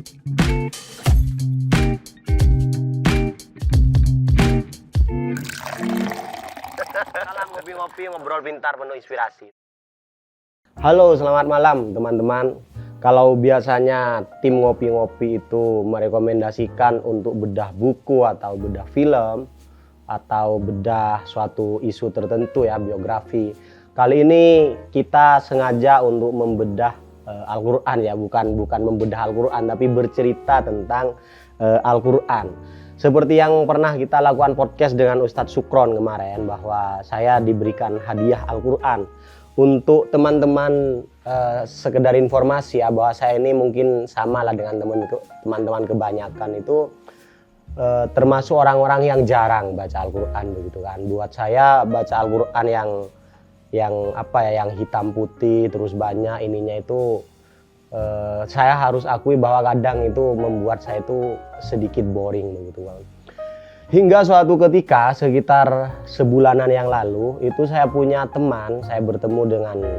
Salam ngopi-ngopi, ngobrol pintar penuh inspirasi. Halo, selamat malam teman-teman. Kalau biasanya tim ngopi-ngopi itu merekomendasikan untuk bedah buku atau bedah film atau bedah suatu isu tertentu ya, biografi. Kali ini kita sengaja untuk membedah Al-Quran ya, bukan membedah Al-Quran tapi bercerita tentang Al-Quran. Seperti yang pernah kita lakukan podcast dengan Ustadz Sukron kemarin, bahwa saya diberikan hadiah Al-Quran. Untuk teman-teman sekedar informasi ya, bahwa saya ini mungkin sama lah dengan teman-teman kebanyakan itu termasuk orang-orang yang jarang baca Al-Quran begitu kan. Buat saya baca Al-Quran yang hitam putih terus banyak ininya itu saya harus akui bahwa kadang itu membuat saya itu sedikit boring begitu kan. Hingga suatu ketika sekitar sebulanan yang lalu itu saya punya teman, saya bertemu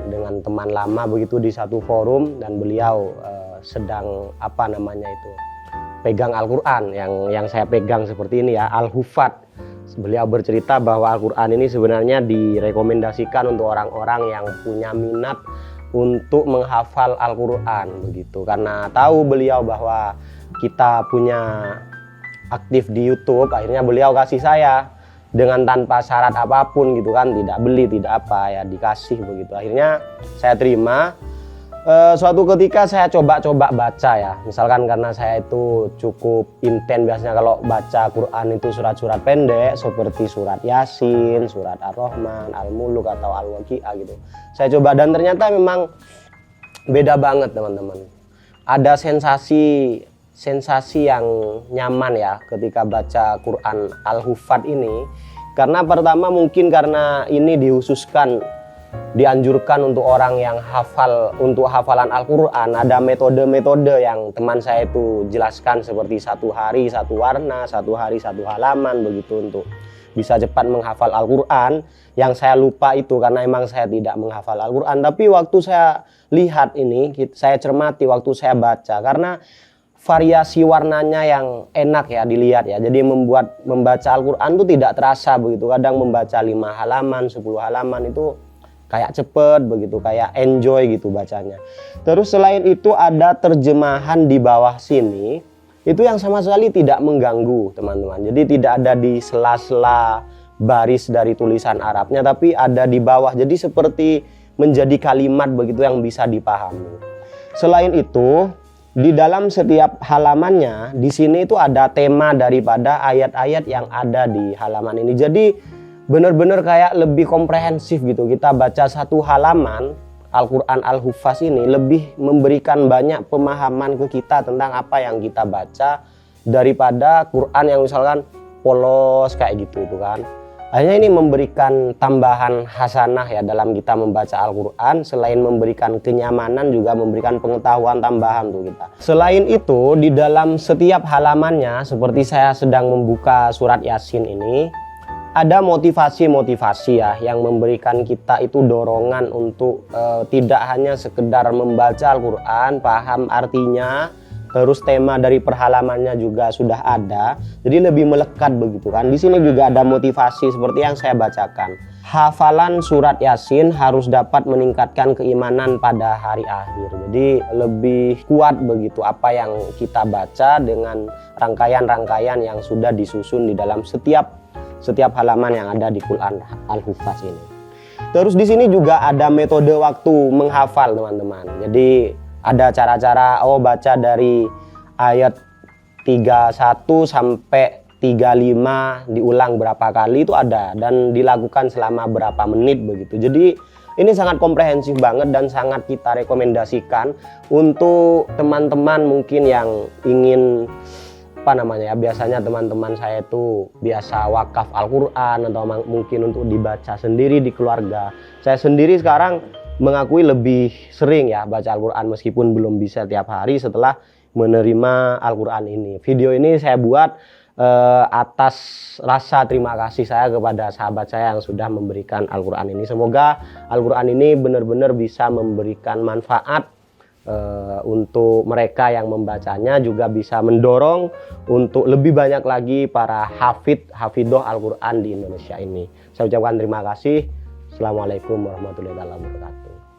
dengan teman lama begitu di satu forum, dan beliau sedang pegang Al-Quran yang saya pegang seperti ini ya, Al-Hufat. Beliau bercerita bahwa Al-Quran ini sebenarnya direkomendasikan untuk orang-orang yang punya minat untuk menghafal Al-Quran begitu, karena tahu beliau bahwa kita punya aktif di YouTube. Akhirnya beliau kasih saya dengan tanpa syarat apapun gitu kan, tidak beli tidak apa ya, dikasih begitu. Akhirnya saya terima. Suatu ketika saya coba baca ya, misalkan karena saya itu cukup intens biasanya kalau baca Quran itu surat-surat pendek seperti surat Yasin, surat Ar-Rahman, Al-Muluk atau Al-Waqi'ah gitu. Saya coba dan ternyata memang beda banget teman-teman. Ada sensasi yang nyaman ya ketika baca Quran Al-Hufat ini, karena pertama mungkin karena ini dianjurkan untuk orang yang untuk hafalan Al-Quran. Ada metode-metode yang teman saya itu jelaskan, seperti satu hari satu warna, satu hari satu halaman begitu, untuk bisa cepat menghafal Al-Quran. Yang saya lupa itu karena emang saya tidak menghafal Al-Quran, tapi waktu saya lihat ini, saya cermati waktu saya baca, karena variasi warnanya yang enak ya dilihat ya, jadi membuat membaca Al-Quran itu tidak terasa begitu. Kadang membaca 5 halaman 10 halaman itu kayak cepet begitu, kayak enjoy gitu bacanya. Terus selain itu ada terjemahan di bawah sini, itu yang sama sekali tidak mengganggu teman-teman. Jadi tidak ada di sela-sela baris dari tulisan Arabnya, tapi ada di bawah, jadi seperti menjadi kalimat begitu yang bisa dipahami. Selain itu, di dalam setiap halamannya di sini itu ada tema daripada ayat-ayat yang ada di halaman ini. Jadi benar-benar kayak lebih komprehensif gitu. Kita baca satu halaman Al-Quran Al-Hufaz ini lebih memberikan banyak pemahaman ke kita tentang apa yang kita baca daripada Quran yang misalkan polos kayak gitu itu kan. Akhirnya ini memberikan tambahan hasanah ya dalam kita membaca Al-Quran. Selain memberikan kenyamanan juga memberikan pengetahuan tambahan tuh kita. Selain itu di dalam setiap halamannya, seperti saya sedang membuka surat Yasin ini, ada motivasi-motivasi ya yang memberikan kita itu dorongan untuk tidak hanya sekedar membaca Al-Quran, paham artinya, terus tema dari perhalamannya juga sudah ada, jadi lebih melekat begitu kan. Di sini juga ada motivasi seperti yang saya bacakan. Hafalan surat Yasin harus dapat meningkatkan keimanan pada hari akhir. Jadi lebih kuat begitu apa yang kita baca dengan rangkaian-rangkaian yang sudah disusun di dalam setiap halaman yang ada di Quran Al-Hufaz ini. Terus di sini juga ada metode waktu menghafal teman-teman. Jadi ada cara-cara baca dari ayat 31 sampai 35 diulang berapa kali itu ada, dan dilakukan selama berapa menit begitu. Jadi ini sangat komprehensif banget dan sangat kita rekomendasikan untuk teman-teman mungkin yang ingin biasanya teman-teman saya itu biasa wakaf Al-Quran atau mungkin untuk dibaca sendiri di keluarga. Saya sendiri sekarang mengakui lebih sering ya baca Al-Quran meskipun belum bisa tiap hari setelah menerima Al-Quran ini. Video ini saya buat atas rasa terima kasih saya kepada sahabat saya yang sudah memberikan Al-Quran ini. Semoga Al-Quran ini benar-benar bisa memberikan manfaat untuk mereka yang membacanya juga bisa mendorong untuk lebih banyak lagi para hafidoh Al-Quran di Indonesia ini. Saya ucapkan terima kasih. Assalamualaikum warahmatullahi wabarakatuh.